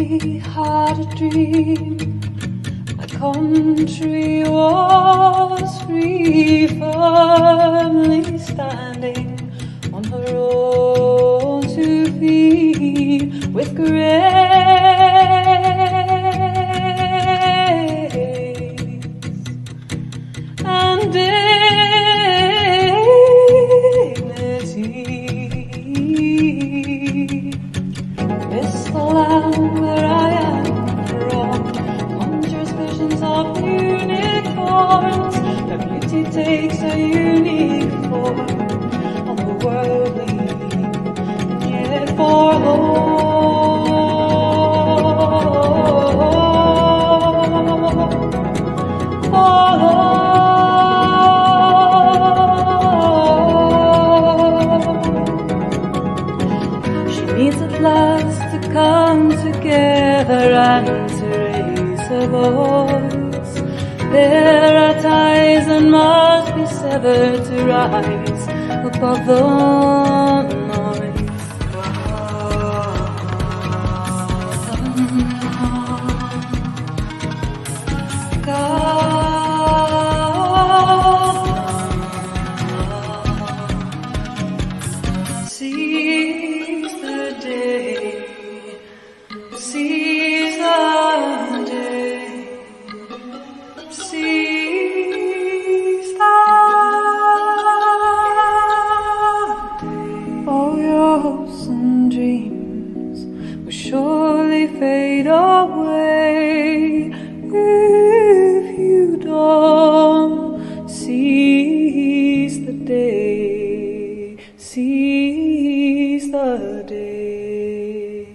we had a dream. My country was free, firmly standing on her own 2 feet with grace and dignity. This the land where I am from, conjures visions of unicorns. Their beauty takes a unique form of the worldly, and yet she needs at last to come together and to raise her voice. There are ties that must be severed to rise above the noise. Seize the day, seize the day, seize the day. All your hopes and dreams will surely fade away if you don't seize the day, seize the day.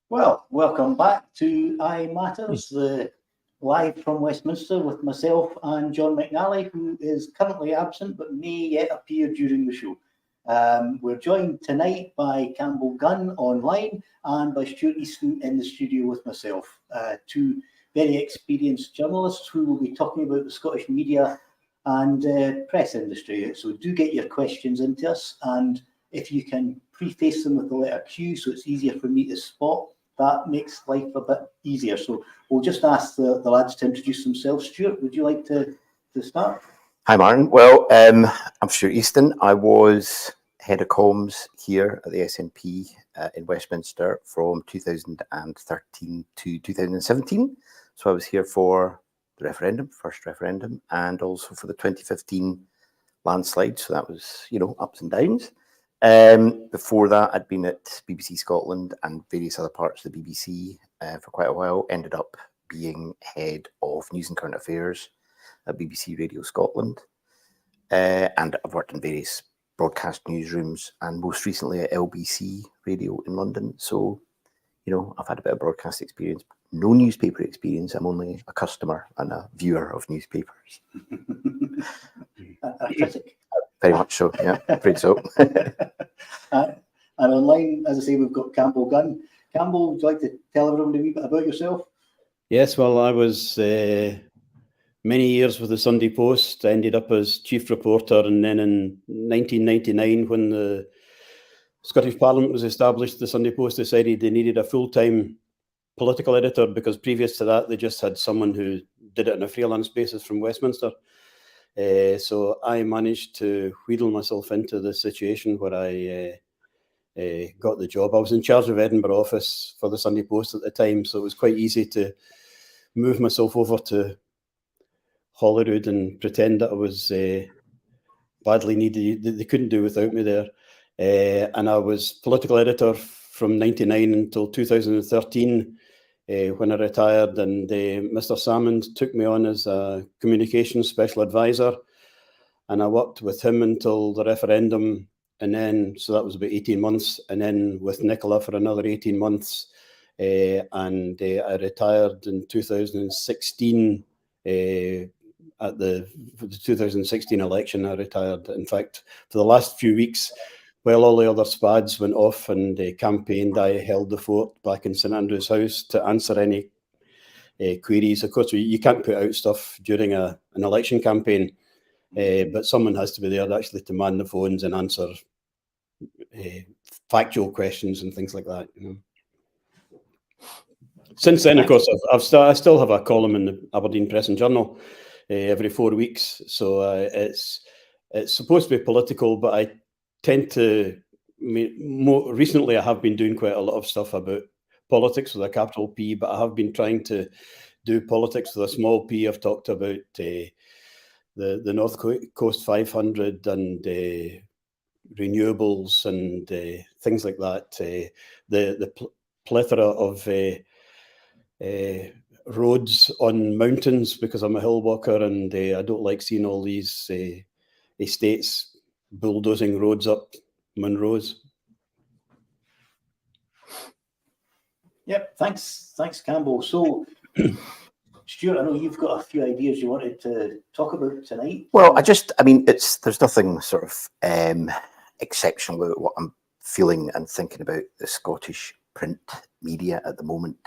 Well, welcome back to ayematters, the live from Westminster with myself and John McNally, who is currently absent but may yet appear during the show. We're joined tonight by Campbell Gunn online and by Stewart Easton in the studio with myself, 2 very experienced journalists who will be talking about the Scottish media and press industry. So do get your questions into us, and if you can preface them with the letter Q so it's easier for me to spot, that makes life a bit easier. So we'll just ask the lads to introduce themselves. Stewart, would you like to start? Hi, Martin. Well, I'm Stewart Easton. I was head of comms here at the SNP in Westminster from 2013 to 2017. So I was here for the referendum, first referendum, and also for the 2015 landslide. So that was, ups and downs. Before that, I'd been at BBC Scotland and various other parts of the BBC for quite a while. Ended up being head of news and current affairs at BBC Radio Scotland. And I've worked in various broadcast newsrooms and most recently at LBC Radio in London. So, I've had a bit of broadcast experience, no newspaper experience. I'm only a customer and a viewer of newspapers. A critic. Very much so, yeah, afraid so. And online, as I say, we've got Campbell Gunn. Campbell, would you like to tell everyone a wee bit about yourself? Yes, well, I was many years with the Sunday Post. I ended up as chief reporter, and then in 1999, when the Scottish Parliament was established, the Sunday Post decided they needed a full-time political editor, because previous to that, they just had someone who did it on a freelance basis from Westminster. So I managed to wheedle myself into the situation where I got the job. I was in charge of Edinburgh office for the Sunday Post at the time, so it was quite easy to move myself over to Holyrood and pretend that I was badly needed. They couldn't do without me there. And I was political editor from 99 until 2013, when I retired, and Mr. Salmond took me on as a communications special advisor, and I worked with him until the referendum, and then, so that was about 18 months, and then with Nicola for another 18 months, and I retired in 2016, at the 2016 election. I retired, in fact, for the last few weeks, while all the other spads went off and campaigned, I held the fort back in St Andrew's House to answer any queries. Of course, you can't put out stuff during an election campaign, but someone has to be there actually to man the phones and answer factual questions and things like that. You know. Since then, of course, I still have a column in the Aberdeen Press and Journal every 4 weeks. So it's supposed to be political, but I tend to. More recently, I have been doing quite a lot of stuff about politics with a capital P, but I have been trying to do politics with a small p. I've talked about the North Coast 500 and renewables and things like that. The plethora of roads on mountains, because I'm a hill walker, and I don't like seeing all these estates bulldozing roads up Munros. Yep, thanks, Campbell. So, Stewart, I know you've got a few ideas you wanted to talk about tonight. Well, there's nothing sort of exceptional about what I'm feeling and thinking about the Scottish print media at the moment.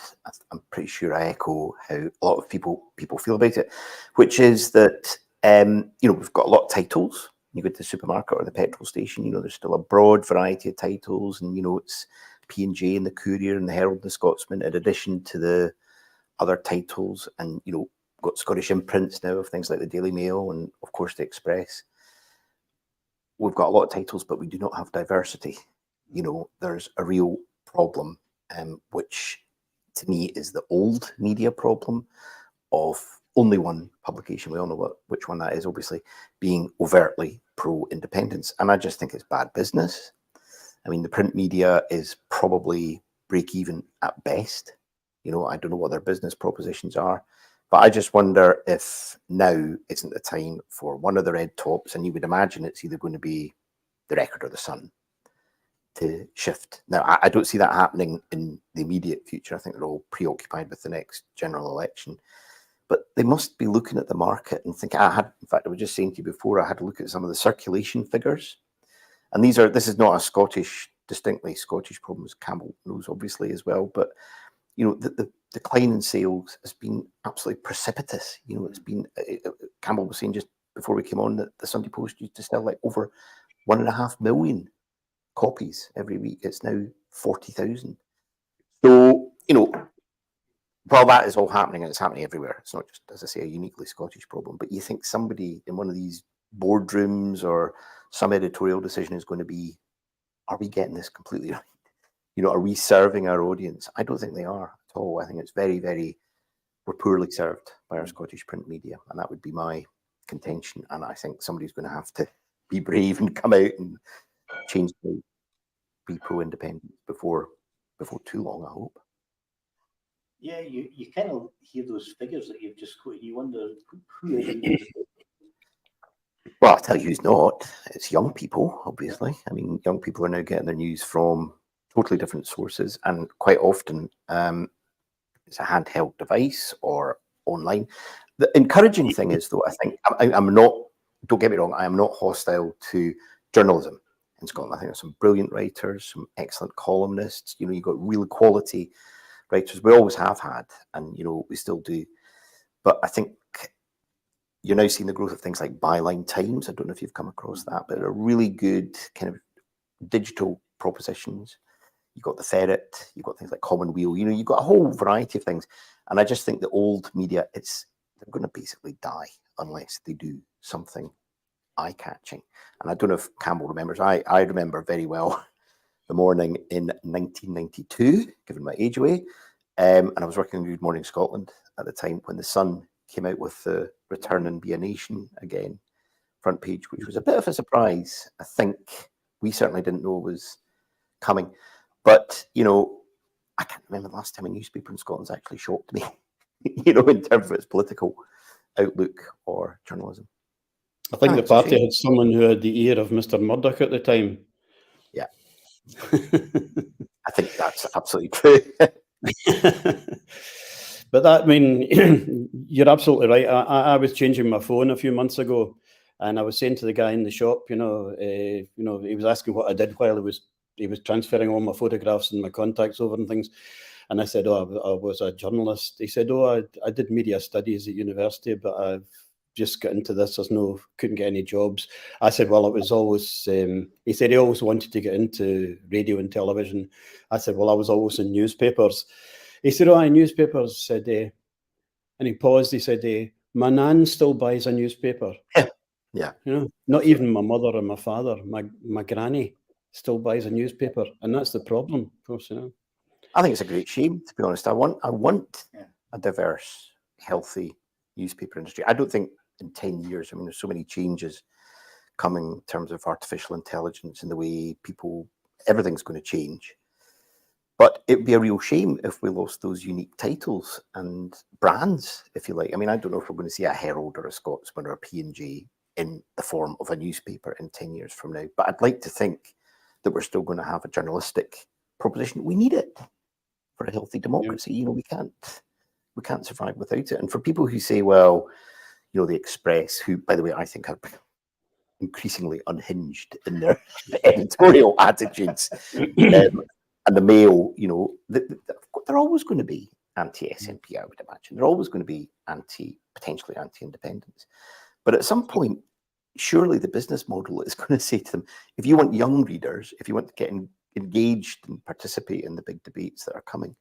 I'm pretty sure I echo how a lot of people feel about it, which is that we've got a lot of titles. You go to the supermarket or the petrol station, there's still a broad variety of titles, and it's P&J and the Courier and the Herald and the Scotsman, in addition to the other titles, and got Scottish imprints now of things like the Daily Mail and of course the Express. We've got a lot of titles, but we do not have diversity. There's a real problem, which to me is the old media problem of only one publication. We all know which one that is, obviously, being overtly pro-independence. And I just think it's bad business. I mean, the print media is probably break even at best. I don't know what their business propositions are, but I just wonder if now isn't the time for one of the red tops, and you would imagine it's either going to be the Record or the Sun, to shift. Now, I don't see that happening in the immediate future. I think they're all preoccupied with the next general election. But they must be looking at the market and think, in fact, I was just saying to you before, I had to look at some of the circulation figures. And this is not a distinctly Scottish problem, as Campbell knows, obviously, as well. But, the decline in sales has been absolutely precipitous. It's been, Campbell was saying just before we came on that the Sunday Post used to sell like over 1.5 million copies every week. It's now 40,000. So, while that is all happening, and it's happening everywhere, it's not just, as I say, a uniquely Scottish problem, but you think somebody in one of these boardrooms or some editorial decision is going to be, are we getting this completely right? Are we serving our audience? I don't think they are at all. I think it's very, very, we're poorly served by our Scottish print media, and that would be my contention. And I think somebody's going to have to be brave and come out and change the be pro-independence before too long, I hope. Yeah, you kind of hear those figures that you've just quoted. You wonder who is it? Well, I'll tell you who's not. It's young people, obviously. I mean, young people are now getting their news from totally different sources, and quite often it's a handheld device or online. The encouraging thing is, though, I think I'm not, don't get me wrong, I am not hostile to journalism in Scotland. I think there's some brilliant writers, some excellent columnists. You've got real quality writers. We always have had, and we still do. But I think you're now seeing the growth of things like Byline Times. I don't know if you've come across that, but they're really good kind of digital propositions. You've got the Ferret, you've got things like Commonweal, you've got a whole variety of things. And I just think the old media, they're going to basically die unless they do something eye-catching. And I don't know if Campbell remembers, I remember very well the morning in 1992, giving my age away, and I was working in Good Morning Scotland at the time when the Sun came out with the Return and Be a Nation again front page, which was a bit of a surprise. I think we certainly didn't know it was coming. But, I can't remember the last time a newspaper in Scotland's actually shocked me, in terms of its political outlook or journalism. I think the party had someone who had the ear of Mr. Murdoch at the time. Yeah. I think that's absolutely true. But you're absolutely right. I was changing my phone a few months ago, and I was saying to the guy in the shop, he was asking what I did while he was transferring all my photographs and my contacts over and things. And I said, I was a journalist. He said, I did media studies at university, but I've just got into this. Couldn't get any jobs. I said, well, it was always, he said he always wanted to get into radio and television. I said, well, I was always in newspapers. He said, oh, newspapers. Said, and he paused. He said, my nan still buys a newspaper. Yeah. You know, not even my mother or my father, my granny still buys a newspaper. And that's the problem, of course, you know. I think it's a great shame, to be honest. I want a diverse, healthy newspaper industry. I don't think in 10 years, I mean, there's so many changes coming in terms of artificial intelligence and the way everything's going to change. But it'd be a real shame if we lost those unique titles and brands, if you like. I mean, I don't know if we're going to see a Herald or a Scotsman or a P&G in the form of a newspaper in 10 years from now. But I'd like to think that we're still going to have a journalistic proposition. We need it for a healthy democracy. You know, we can't survive without it. And for people who say, well, you know, the Express, who, by the way, I think are increasingly unhinged in their editorial attitudes, and the Mail, you know, they're always going to be anti-SNP, I would imagine. They're always going to be potentially anti-independence. But at some point, surely the business model is going to say to them, if you want young readers, if you want to get engaged and participate in the big debates that are coming,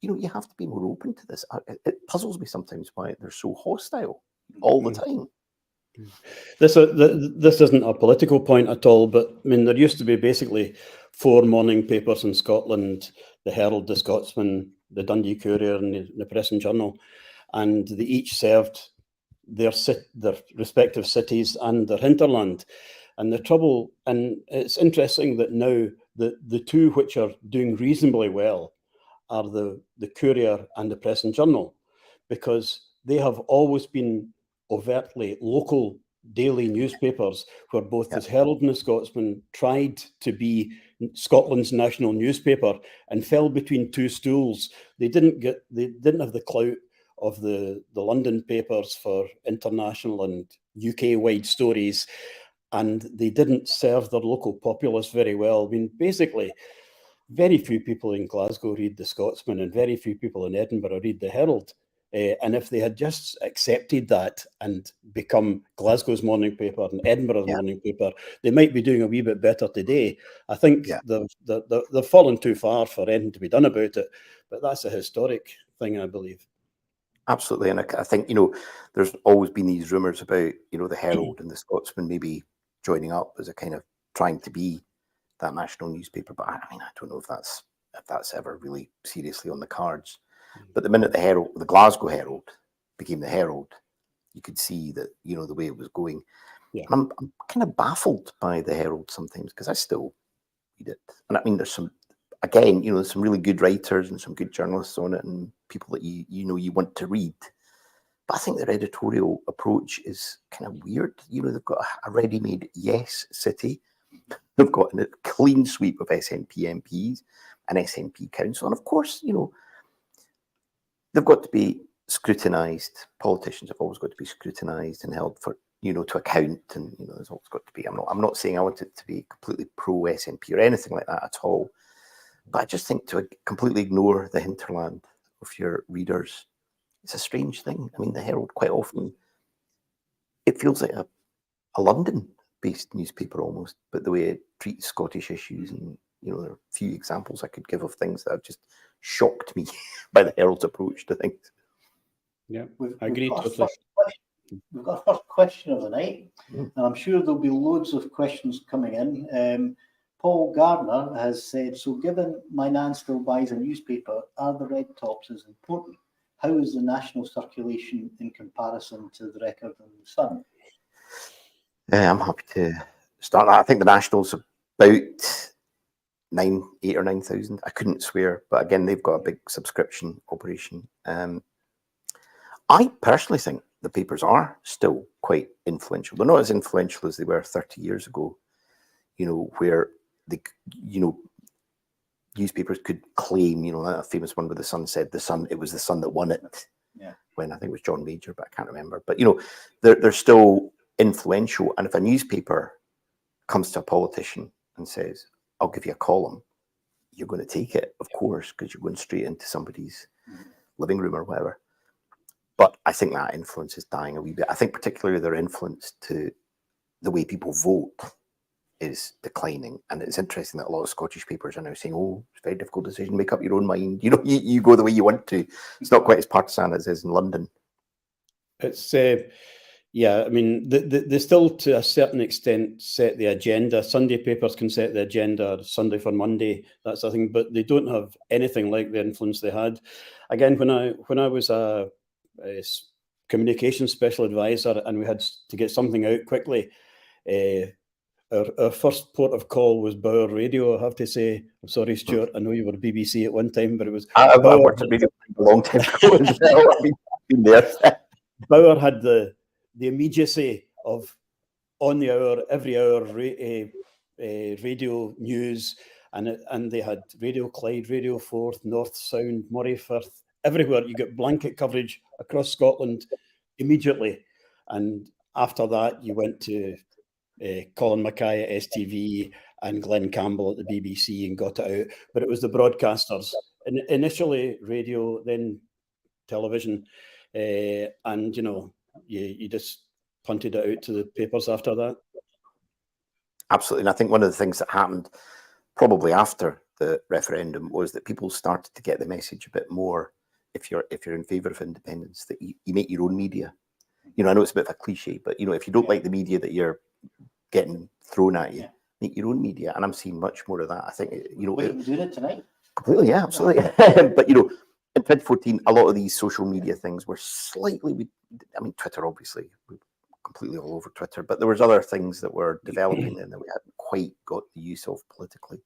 you know, you have to be more open to this. It puzzles me sometimes why they're so hostile all the time. This isn't a political point at all, but I mean, there used to be basically 4 morning papers in Scotland: the Herald, the Scotsman, the Dundee Courier, and the Press and Journal, and they each served their respective cities and their hinterland. And the trouble, and it's interesting that now the two which are doing reasonably well are the Courier and the Press and Journal, because they have always been overtly local daily newspapers, where both the Herald and the Scotsman tried to be Scotland's national newspaper and fell between two stools. They didn't have the clout of the London papers for international and UK-wide stories, and they didn't serve their local populace very well. I mean, basically, very few people in Glasgow read the Scotsman, and very few people in Edinburgh read the Herald. And if they had just accepted that and become Glasgow's morning paper and Edinburgh's morning paper, they might be doing a wee bit better today. I think they've fallen too far for anything to be done about it, but that's a historic thing, I believe. Absolutely. And I think, you know, there's always been these rumours about, you know, the Herald and the Scotsman maybe joining up as a kind of trying to be that national newspaper. But I mean, I don't know if that's ever really seriously on the cards. But the minute the Glasgow Herald became the Herald, you could see that, you know, the way it was going. Yeah. And I'm kind of baffled by the Herald sometimes, because I still read it. And I mean, there's some really good writers and some good journalists on it, and people that you want to read. But I think their editorial approach is kind of weird. You know, they've got a ready-made yes city. They've got a clean sweep of SNP MPs, an SNP council, and of course, you know, they've got to be scrutinised. Politicians have always got to be scrutinised and held for, you know, to account. And, you know, there's always got to be, I'm not saying I want it to be completely pro-SNP or anything like that at all. But I just think to completely ignore the hinterland of your readers, it's a strange thing. I mean, the Herald, quite often, it feels like a London-based newspaper almost, but the way it treats Scottish issues, and, you know, there are a few examples I could give of things that have just shocked me by the Herald's approach to things. Yeah, I agree totally. We've got our first question of the night, and I'm sure there'll be loads of questions coming in. Paul Gardner has said, so given my nan still buys a newspaper, are the red tops as important? How is the national circulation in comparison to the Record and the Sun? I'm happy to start that. I think the National's about 8,000 or 9,000. I couldn't swear, but again, they've got a big subscription operation. I personally think the papers are still quite influential. They're not as influential as they were 30 years ago, you know, where newspapers could claim, you know, a famous one where the Sun said it was the Sun that won it. Yeah. When I think it was John Major, but I can't remember. But, you know, they're still influential. And if a newspaper comes to a politician and says, I'll give you a column, you're going to take it, of course, because you're going straight into somebody's living room or whatever. But I think that influence is dying a wee bit. I think particularly their influence to the way people vote is declining. And it's interesting that a lot of Scottish papers are now saying, oh, it's a very difficult decision, make up your own mind. You know, you go the way you want to. It's not quite as partisan as it is in London. It's, yeah, I mean, they still, to a certain extent, set the agenda. Sunday papers can set the agenda, Sunday for Monday, that's the thing, but they don't have anything like the influence they had. Again, when I was a communications special advisor and we had to get something out quickly, our first port of call was Bauer Radio, I have to say. I'm sorry, Stewart, I know you were BBC at one time, but it was I've worked at radio a long time ago as well. I've been there. Bauer had the immediacy of on the hour, every hour radio news, and they had Radio Clyde, Radio Forth, North Sound, Moray Firth, everywhere. You get blanket coverage across Scotland immediately, and after that you went to Colin Mackay at STV and Glenn Campbell at the BBC and got it out. But it was the broadcasters, initially radio, then television, and you know, you just punted it out to the papers after that. Absolutely. And I think one of the things that happened probably after the referendum was that people started to get the message a bit more, if you're in favour of independence, that you make your own media. You know, I know it's a bit of a cliche, but you know, if you don't like the media that you're getting thrown at you, make your own media. And I'm seeing much more of that. I think, you know, we're doing it tonight. Completely, yeah, absolutely. But you know, in 2014, a lot of these social media things were slightly, I mean, Twitter, obviously, we're completely all over Twitter, but there was other things that were developing and that we hadn't quite got the use of politically.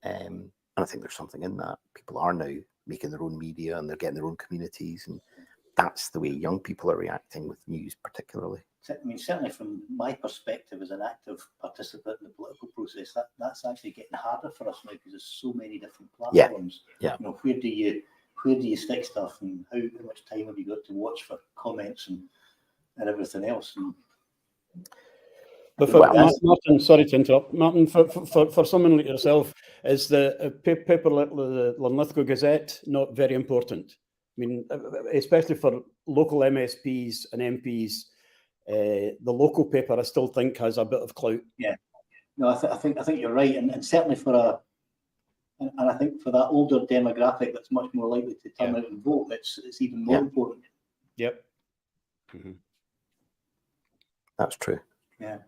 And I think there's something in that. People are now making their own media and they're getting their own communities, and that's the way young people are reacting with news, particularly. I mean, certainly from my perspective as an active participant in the political process, that's actually getting harder for us now because there's so many different platforms. Yeah. You know, where do you stick stuff, and how much time have you got to watch for comments and everything else? And but for Martyn, sorry to interrupt, Martyn, for someone like yourself, is the paper like the Linlithgow Gazette not very important? I mean, especially for local MSPs and MPs, the local paper I still think has a bit of clout. Yeah, no, I think you're right, and certainly for I think for that older demographic that's much more likely to turn out and vote, it's even more important. Yep. Mm-hmm. That's true. Yeah.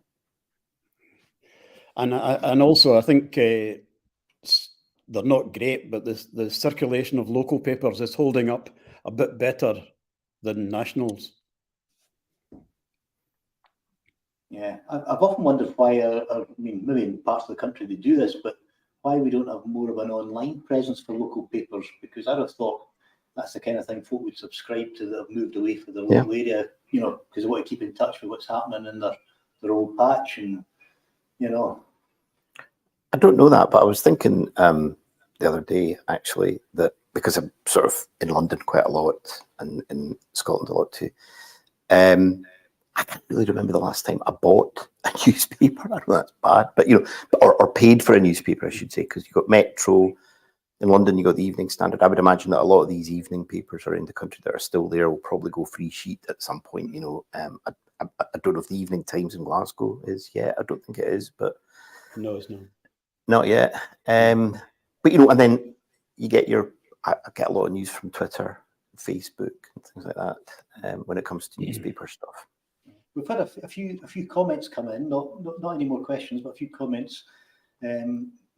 And also I think they're not great, but the circulation of local papers is holding up a bit better than nationals. Yeah, I've often wondered why, I mean, maybe in parts of the country they do this, but why we don't have more of an online presence for local papers, because I'd have thought that's the kind of thing folk would subscribe to that have moved away from their local area, you know, because they want to keep in touch with what's happening in their old patch, and, you know. I don't know that, but I was thinking the other day, actually, that because I'm sort of in London quite a lot and in Scotland a lot too, I can't really remember the last time I bought a newspaper. I know that's bad, but you know, or paid for a newspaper, I should say, because you've got Metro in London, you got the Evening Standard. I would imagine that a lot of these evening papers around the country that are still there will probably go free sheet at some point. You know, I don't know if the Evening Times in Glasgow is yet. I don't think it is, but no, it's not yet. But you know, and then you get I get a lot of news from Twitter, Facebook, and things like that when it comes to newspaper stuff. We've had a few comments come in, not any more questions, but a few comments.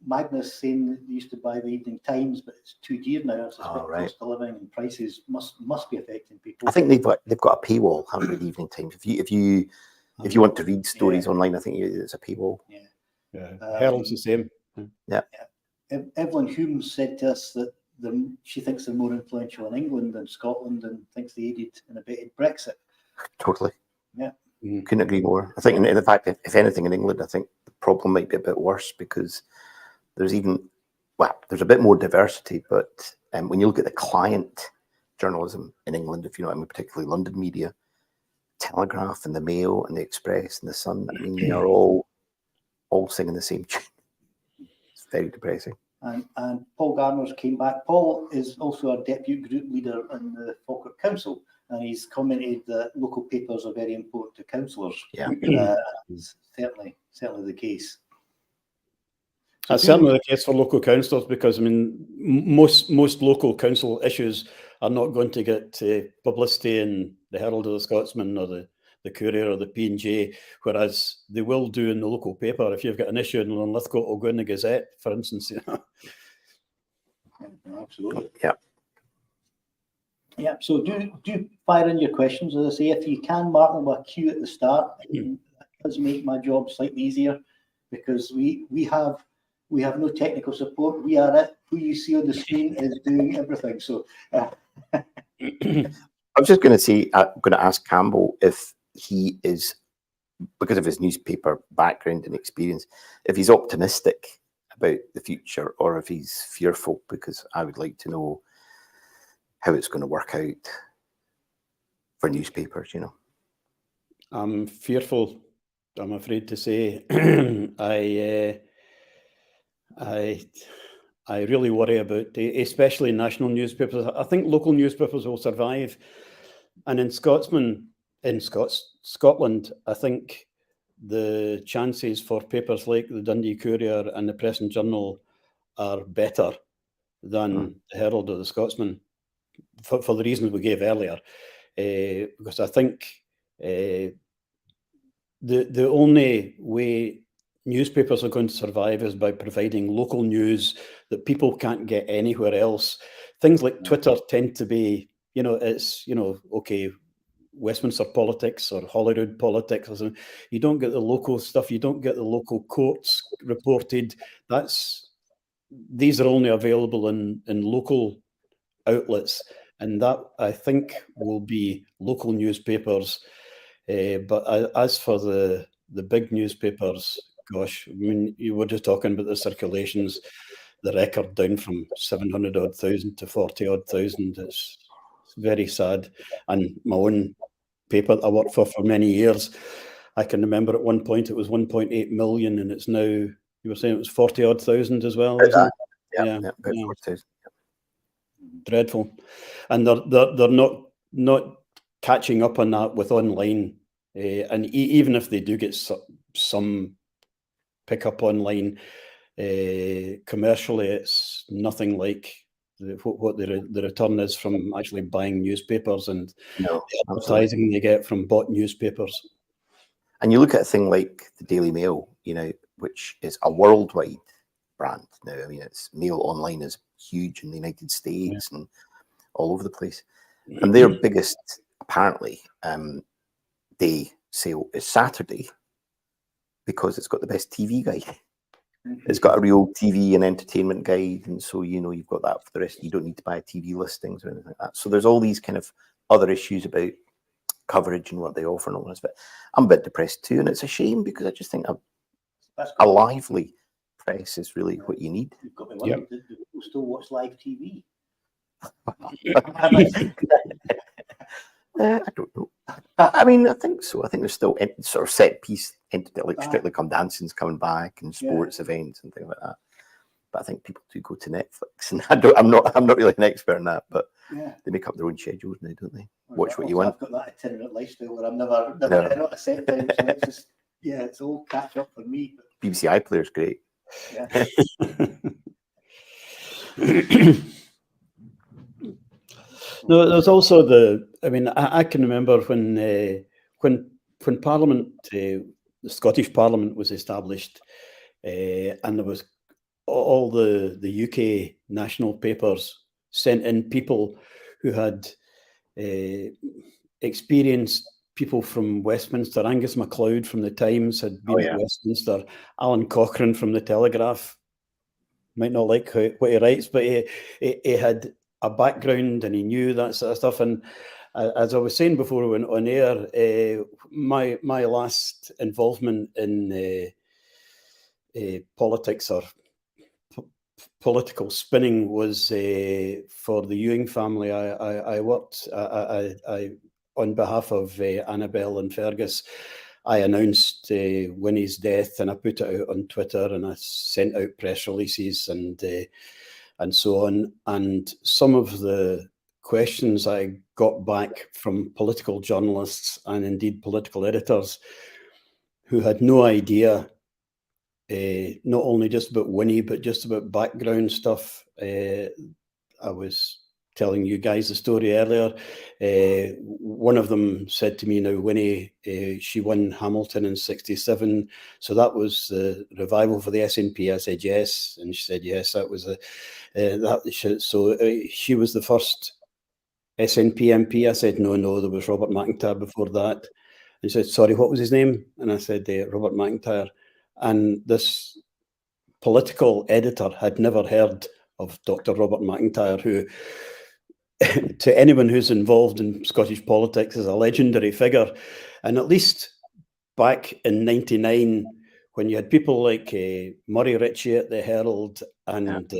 Magnus saying that they used to buy the Evening Times, but it's too dear now. I suspect cost of living and prices must be affecting people. I think they've got a paywall, haven't they, the Evening Times? If you want to read stories online, I think it's a paywall. Yeah. Herald's the same. Yeah. Evelyn Hume said to us that she thinks they're more influential in England than Scotland, and thinks they aided and abetted Brexit. Totally. Yeah. Couldn't agree more. I think, in fact, if anything, in England, I think the problem might be a bit worse because there's a bit more diversity. But when you look at the client journalism in England, if you know what I mean, particularly London media, Telegraph and the Mail and the Express and the Sun, I mean, they are all singing the same tune. It's very depressing. And Paul Garner's came back. Paul is also a deputy group leader in the Falkirk Council, and he's commented that local papers are very important to councillors. Yeah. It's certainly the case. That's certainly the case for local councillors, because I mean, most local council issues are not going to get publicity in the Herald of the Scotsman or the Courier or the P&J, whereas they will do in the local paper. If you've got an issue in Lithgow, it'll go in the Gazette, for instance. Absolutely. Yeah. Yeah. So do fire in your questions. As I say, if you can mark them with a Q at the start, it does make my job slightly easier, because we have no technical support. We are it. Who you see on the screen is doing everything. So I was just going to say, I'm going to ask Campbell if he is, because of his newspaper background and experience, if he's optimistic about the future or if he's fearful, because I would like to know how it's going to work out for newspapers, you know. I'm fearful, I'm afraid to say. I really worry about, especially national newspapers. I think local newspapers will survive. And in Scotland, I think the chances for papers like the Dundee Courier and the Press and Journal are better than the Herald or the Scotsman, for the reasons we gave earlier. Because I think the only way newspapers are going to survive is by providing local news that people can't get anywhere else. Things like Twitter tend to be, you know, it's, you know, okay, Westminster politics or Holyrood politics or something. You don't get the local stuff. You don't get the local courts reported. These are only available in local outlets, and that, I think, will be local newspapers. But as for the big newspapers, gosh, I mean, you were just talking about the circulations, the record down from 700,000 to 40,000. It's very sad. And my own paper that I worked for many years, I can remember at one point it was 1.8 million, and it's now, you were saying it was 40,000 as well, isn't it? Yeah, about 40,000. Dreadful. And they're not catching up on that with online. And even if they do get some pick up online, commercially, it's nothing like what the return is from actually buying newspapers and the advertising they get from bought newspapers. And you look at a thing like the Daily Mail, you know, which is a worldwide brand now. I mean, it's Mail Online is huge in the United States and all over the place. And their biggest, apparently, day sale is Saturday, because it's got the best TV guide. It's got a real TV and entertainment guide, and so, you know, you've got that for the rest. You don't need to buy TV listings or anything like that. So there's all these kind of other issues about coverage and what they offer and all this. But I'm a bit depressed too, and it's a shame, because I just think a lively press is really what you need. You've got me wondering, do people still watch live TV? I don't know. I mean, I think so. I think there's still sort of set piece, like Strictly Come Dancing's coming back and sports events and things like that. But I think people do go to Netflix, and I'm not really an expert in that, but they make up their own schedules now, don't they? Watch what you want. I've got that itinerant lifestyle where I'm never not a set time, so it's just it's all catch up for me. BBC iPlayer's great. Yeah. No, there's also I mean, I can remember when Parliament, the Scottish Parliament was established, and there was all the UK national papers sent in people who had experienced people from Westminster. Angus MacLeod from the Times had been at Westminster. Alan Cochrane from the Telegraph, might not like what he writes, but he had a background and he knew that sort of stuff. And as I was saying before we went on air, my last involvement in politics or political spinning was for the Ewing family. I worked on behalf of Annabelle and Fergus. I announced Winnie's death, and I put it out on Twitter, and I sent out press releases and so on. And some of the questions I got back from political journalists and indeed political editors who had no idea, not only just about Winnie, but just about background stuff. I was telling you guys the story earlier. One of them said to me, now Winnie, she won Hamilton in '67, so that was the revival for the SNP. I said yes, and she said yes, that was she was the first SNP MP. I said no, there was Robert McIntyre before that. And she said, sorry, what was his name? And I said Robert McIntyre. And this political editor had never heard of Dr. Robert McIntyre, who, to anyone who's involved in Scottish politics, is a legendary figure. And at least back in '99, when you had people like Murray Ritchie at the Herald and,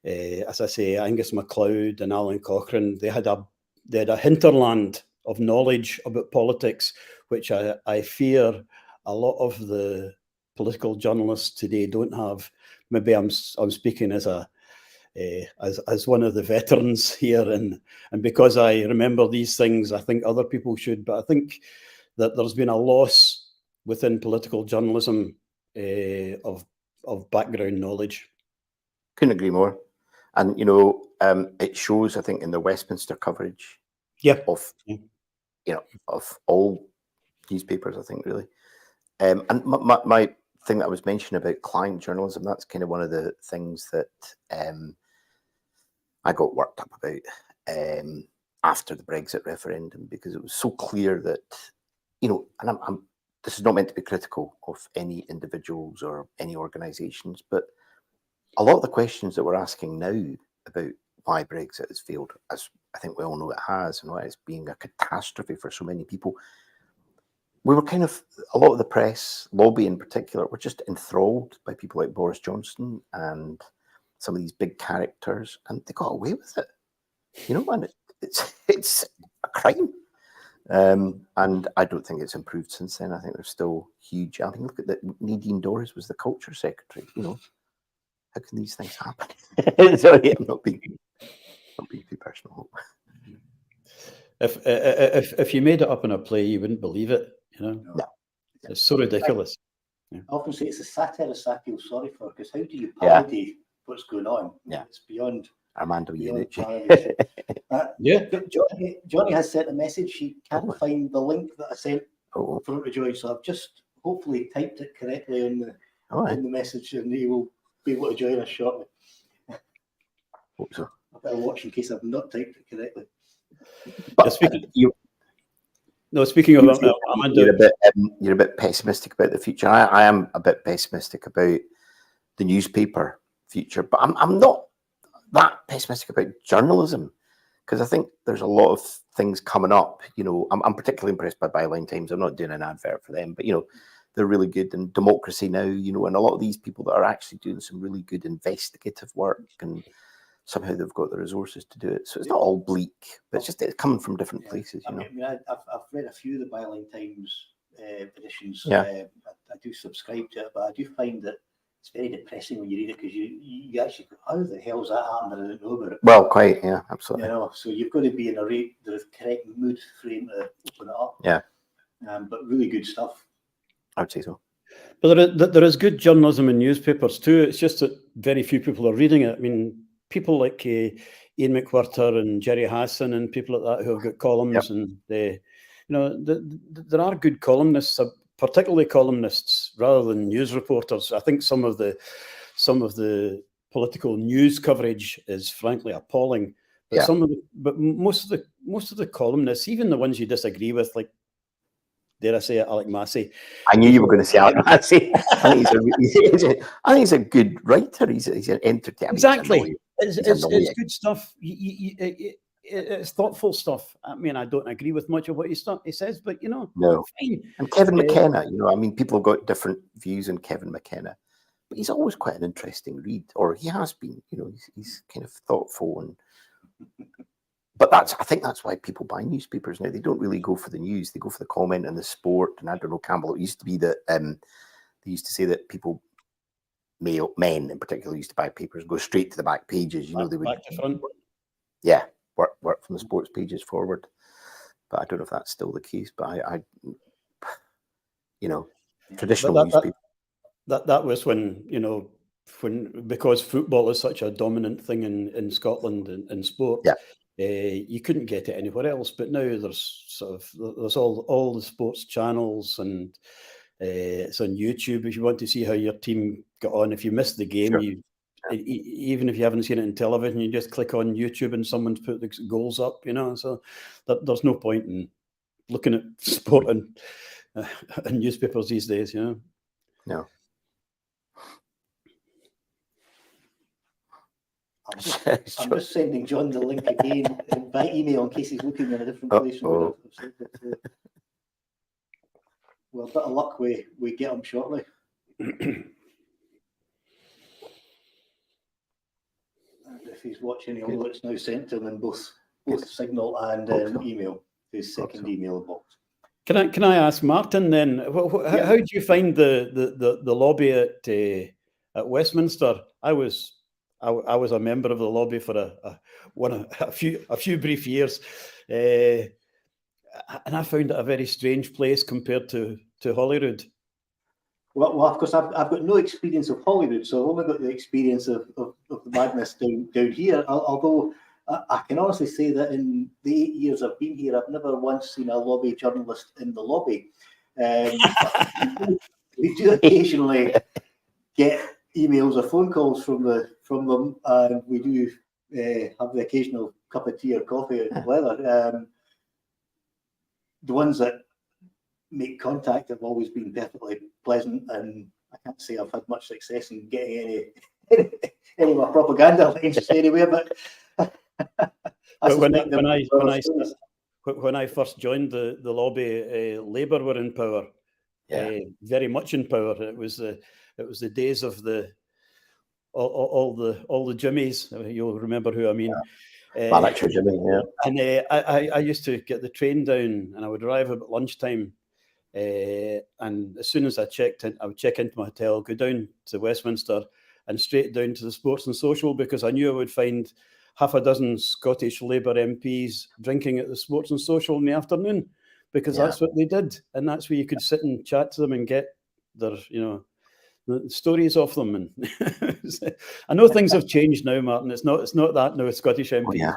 as I say, Angus MacLeod and Alan Cochrane, they had a hinterland of knowledge about politics, which I fear a lot of the political journalists today don't have. Maybe I'm speaking as one of the veterans here, and because I remember these things, I think other people should. But I think that there's been a loss within political journalism of background knowledge. Couldn't agree more. And it shows, I think, in the Westminster coverage of all newspapers, I think, really. And my thing that I was mentioning about client journalism, that's kind of one of the things that I got worked up about after the Brexit referendum, because it was so clear that, and this is not meant to be critical of any individuals or any organisations, but a lot of the questions that we're asking now about why Brexit has failed, as I think we all know it has, and why it's being a catastrophe for so many people, we were kind of, a lot of the press, lobby in particular, were just enthralled by people like Boris Johnson and some of these big characters, and they got away with it. And it's a crime. And I don't think it's improved since then. I think there's still huge. I mean, look at that. Nadine Dorries was the culture secretary. How can these things happen? Sorry, I'm not being too personal. If you made it up in a play, you wouldn't believe it. No. It's so ridiculous. I often say it's a satire I feel sorry for, because how do you parody what's going on? Yeah, it's beyond. Armando Iannucci. Johnny has sent a message. He can't find the link that I sent for him to join, so I've just hopefully typed it correctly in the message, and he will be able to join us shortly. Hope so. I better watch in case I've not typed it correctly. But speaking of Armando, you're a bit pessimistic about the future. I am a bit pessimistic about the newspaper future, but I'm not that pessimistic about journalism, because I think there's a lot of things coming up. I'm particularly impressed by Byline Times. I'm not doing an advert for them, but they're really good. And Democracy Now, and a lot of these people that are actually doing some really good investigative work, and somehow they've got the resources to do it. So it's not all bleak, but it's coming from different places. I've read a few of the Byline Times editions. Yeah. I do subscribe to it, but I do find that it's very depressing when you read it, because you actually go, how the hell's that happened? I didn't know about it. Well, quite, yeah, absolutely. So you've got to be in the correct mood frame to open it up. Yeah. But really good stuff. I would say so. But there is good journalism in newspapers too. It's just that very few people are reading it. I mean, people like Ian McWhirter and Jerry Hassan and people like that who have got columns, and there are good columnists, particularly columnists rather than news reporters. I think some of the political news coverage is frankly appalling. But most of the columnists, even the ones you disagree with, like, dare I say it, Alec Massey. I knew you were going to say Alec Massey. I think he's a good writer. He's an entertainer. Exactly. It's good stuff. It's thoughtful stuff. I mean, I don't agree with much of what he says, but no. Fine. And Kevin McKenna, I mean, people have got different views on Kevin McKenna, but he's always quite an interesting read, or he has been. He's kind of thoughtful, but I think that's why people buy newspapers now. They don't really go for the news; they go for the comment and the sport. And I don't know, Campbell. It used to be that they used to say that people, men in particular, used to buy papers and go straight to the back pages. They would back to front. Yeah. work from the sports pages forward. But I don't know if that's still the case. But I traditional newspaper. That was when, because football is such a dominant thing in Scotland in sport, you couldn't get it anywhere else. But now there's all the sports channels, and it's on YouTube if you want to see how your team got on. If you missed the game, even if you haven't seen it in television, you just click on YouTube and someone's put the goals up. So there's no point in looking at sport and newspapers these days. No. I'm just sending John the link again by email in case he's looking in a different place. Well, a bit of luck, we get him shortly. And if he's watching, he'll know it's now sent to him in both Signal and email, his second email box. Can I ask Martyn then? How do you find the lobby at Westminster? I was a member of the lobby for a few brief years, and I found it a very strange place compared to Holyrood. Well, of course, I've got no experience of Holyrood, so I've only got the experience of the madness down here. Although I can honestly say that in the 8 years I've been here, I've never once seen a lobby journalist in the lobby. We do occasionally get emails or phone calls from them, and we do have the occasional cup of tea or coffee or whatever. The ones that make contact have always been perfectly pleasant, and I can't say I've had much success in getting any of my propaganda lines anywhere. But when I first joined the lobby, Labour were in power, very much in power. It was the days of all the Jimmies. You'll remember who I mean. Jimmy, And I used to get the train down, and I would arrive at lunchtime. And as soon as I checked in, I would check into my hotel, go down to Westminster, and straight down to the Sports and Social, because I knew I would find half a dozen Scottish Labour MPs drinking at the Sports and Social in the afternoon, because that's what they did, and that's where you could sit and chat to them and get their the stories off them. And I know things have changed now, Martyn. It's not that now. Scottish MPs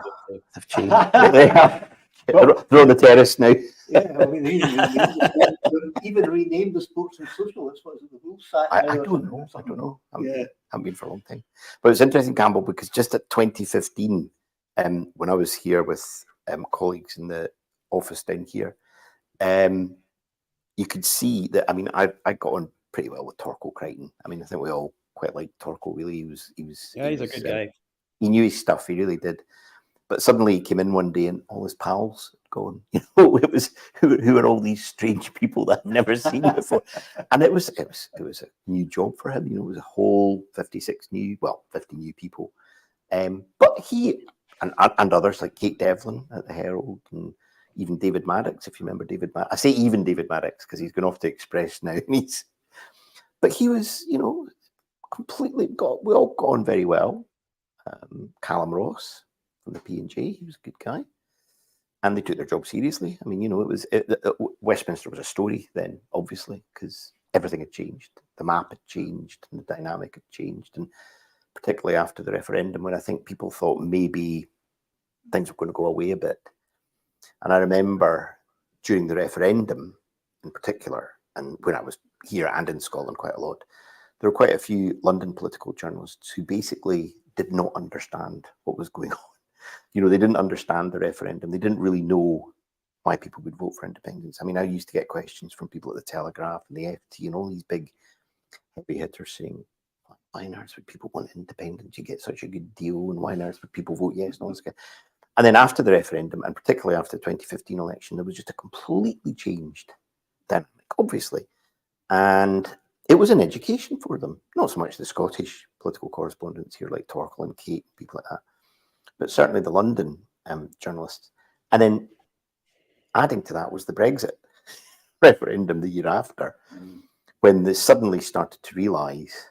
have changed. They have. They're on the terrace now. I mean, they even renamed the Sports and Social. That's what the rules sat. I don't know. I haven't been for a long time. But it's interesting, Campbell, because just at 2015, when I was here with colleagues in the office down here, you could see that. I mean, I got on pretty well with Torquil Crichton. I mean, I think we all quite liked Torquil. Really, he was. He's a good guy. He knew his stuff. He really did. But suddenly he came in one day and all his pals had gone. It was who are all these strange people that I've never seen before, and it was a new job for him. It was a whole 50 new people. But he and others like Kate Devlin at the Herald, and even David Maddox, if you remember David Maddox. I say even David Maddox because he's gone off to Express now. But he was, completely we all got on very well. Callum Ross from the P&J, he was a good guy, and they took their job seriously. I mean, Westminster was a story then, obviously, because everything had changed. The map had changed, and the dynamic had changed, and particularly after the referendum, when I think people thought maybe things were going to go away a bit. And I remember during the referendum, in particular, and when I was here and in Scotland quite a lot, there were quite a few London political journalists who basically did not understand what was going on. They didn't understand the referendum. They didn't really know why people would vote for independence. I mean, I used to get questions from people at the Telegraph and the FT and all these big heavy hitters saying, why on earth would people want independence? You get such a good deal, and why on earth would people vote yes and all this kind. And then after the referendum, and particularly after the 2015 election, there was just a completely changed dynamic, obviously. And it was an education for them. Not so much the Scottish political correspondents here like Torquil and Kate, people like that, but certainly the London journalists. And then adding to that was the Brexit referendum the year after, when they suddenly started to realise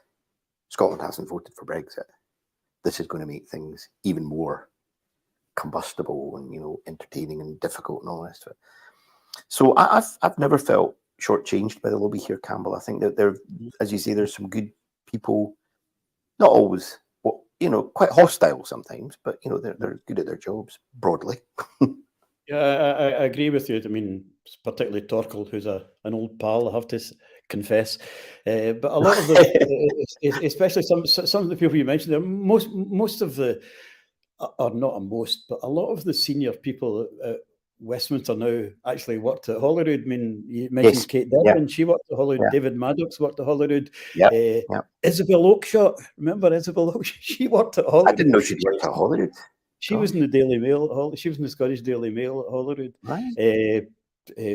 Scotland hasn't voted for Brexit. This is going to make things even more combustible and, you know, entertaining and difficult and all the rest of it. So I've never felt shortchanged by the lobby here, Campbell. I think that there, as you say, there's some good people, not always, you know, quite hostile sometimes, but, you know, they're good at their jobs broadly. Yeah, I agree with you. I mean, particularly Torkel, who's an old pal, I have to confess. But a lot of the, especially some of the people you mentioned, there, most of the, or not most, but a lot of the senior people at Westminster now actually worked at Holyrood. I mean, you mentioned Yes. Kate Devlin, she worked at Holyrood. Yeah. David Maddox worked at Holyrood. Yeah. Isabel Oakeshott, remember Isabel Oakeshott? She worked at Holyrood. I didn't know she'd worked at Holyrood. She was in the Daily Mail. She was in the Scottish Daily Mail at Holyrood. Right.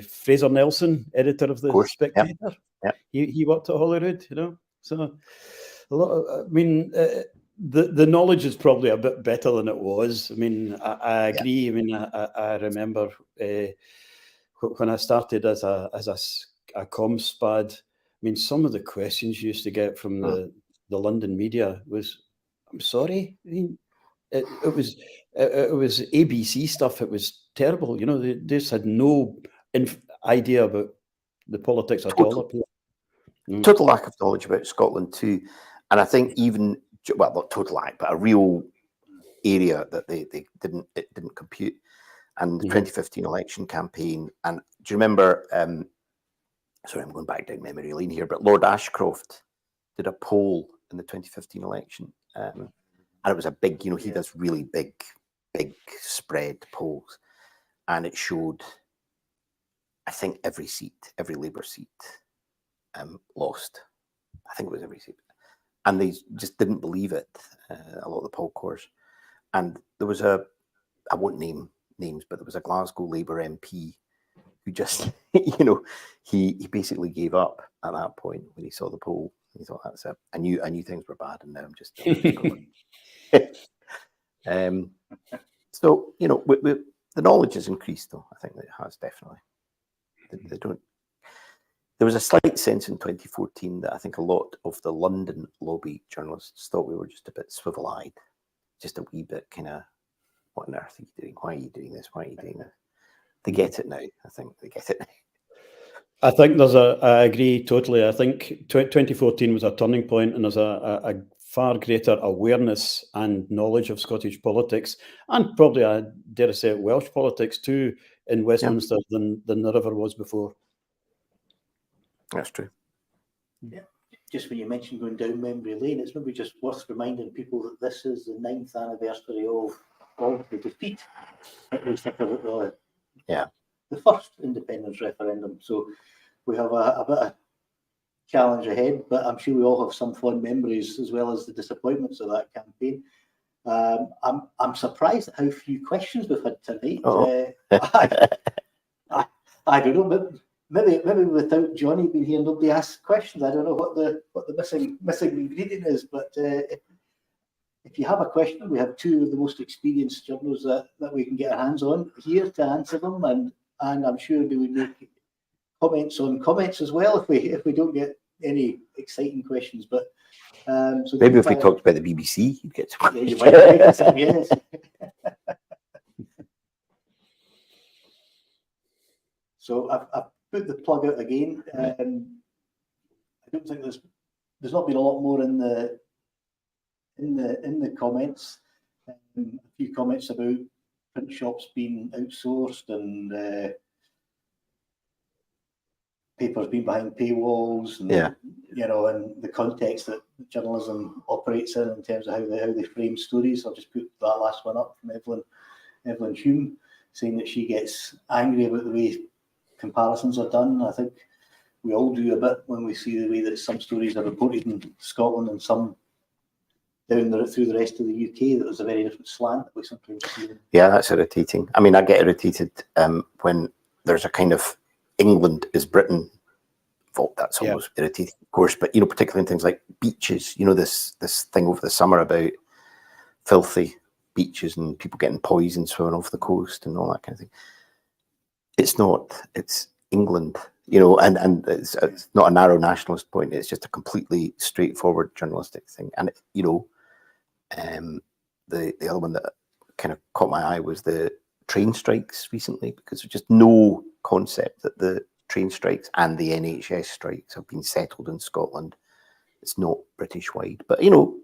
Fraser Nelson, editor of the Spectator. Yeah. He worked at Holyrood. You know, so a lot of, I mean, the knowledge is probably a bit better than it was. I mean, I agree. Yeah. I mean, I remember when I started as a comms spad. I mean, some of the questions you used to get from the London media was, "I'm sorry." I mean, it was ABC stuff. It was terrible. You know, they just had no idea about the politics at all. Total lack of knowledge about Scotland too, and I think even, well, not total lack, but a real area that it didn't compute. And the 2015 election campaign. And do you remember? Sorry, I'm going back down memory lane here, but Lord Ashcroft did a poll in the 2015 election. And it was a big, you know, he does really big spread polls. And it showed, I think, every Labour seat lost. I think it was every seat. And they just didn't believe it, a lot of the poll cores. And there was I won't name names, but there was a Glasgow Labour MP who just, you know, he basically gave up at that point when he saw the poll. He thought, that's it. I knew things were bad, and now I'm just going. So, you know, the knowledge has increased, though. I think that it has, definitely. They don't. There was a slight sense in 2014 that I think a lot of the London lobby journalists thought we were just a bit swivel-eyed, just a wee bit kind of, what on earth are you doing? Why are you doing this? Why are you doing this? They get it now. I think they get it now. I think I agree totally. I think 2014 was a turning point, and there's a far greater awareness and knowledge of Scottish politics, and probably, I dare say it, Welsh politics too, in Westminster than there ever was before. That's true. Yeah. Just when you mentioned going down memory lane, it's maybe just worth reminding people that this is the 9th anniversary of the defeat, at least the first independence referendum. So we have a bit of challenge ahead, but I'm sure we all have some fond memories as well as the disappointments of that campaign. I'm surprised at how few questions we've had tonight. I don't know, but maybe without Johnny being here, nobody asks questions. I don't know what the missing ingredient is, but if you have a question, we have two of the most experienced journalists that we can get our hands on here to answer them, and I'm sure they would make comments on comments as well if we don't get any exciting questions. But so maybe if we talked about the BBC, you'd get some. Yeah, you might get some, yes. So I've put the plug out again. I don't think there's not been a lot more in the comments. A few comments about print shops being outsourced and papers being behind paywalls, and you know, and the context that journalism operates in terms of how they frame stories. I'll just put that last one up from Evelyn Hume, saying that she gets angry about the way comparisons are done. I think we all do a bit when we see the way that some stories are reported in Scotland and some down through the rest of the UK. That was a very different slant that we sometimes see. Yeah, that's irritating. I mean, I get irritated when there's a kind of England is Britain fault. That's almost irritating, of course. But, you know, particularly in things like beaches, you know, this thing over the summer about filthy beaches and people getting poisoned swimming off the coast and all that kind of thing. It's England, you know, and it's not a narrow nationalist point. It's just a completely straightforward journalistic thing. And, you know, the other one that kind of caught my eye was the train strikes recently, because there's just no concept that the train strikes and the NHS strikes have been settled in Scotland. It's not British wide, but you know,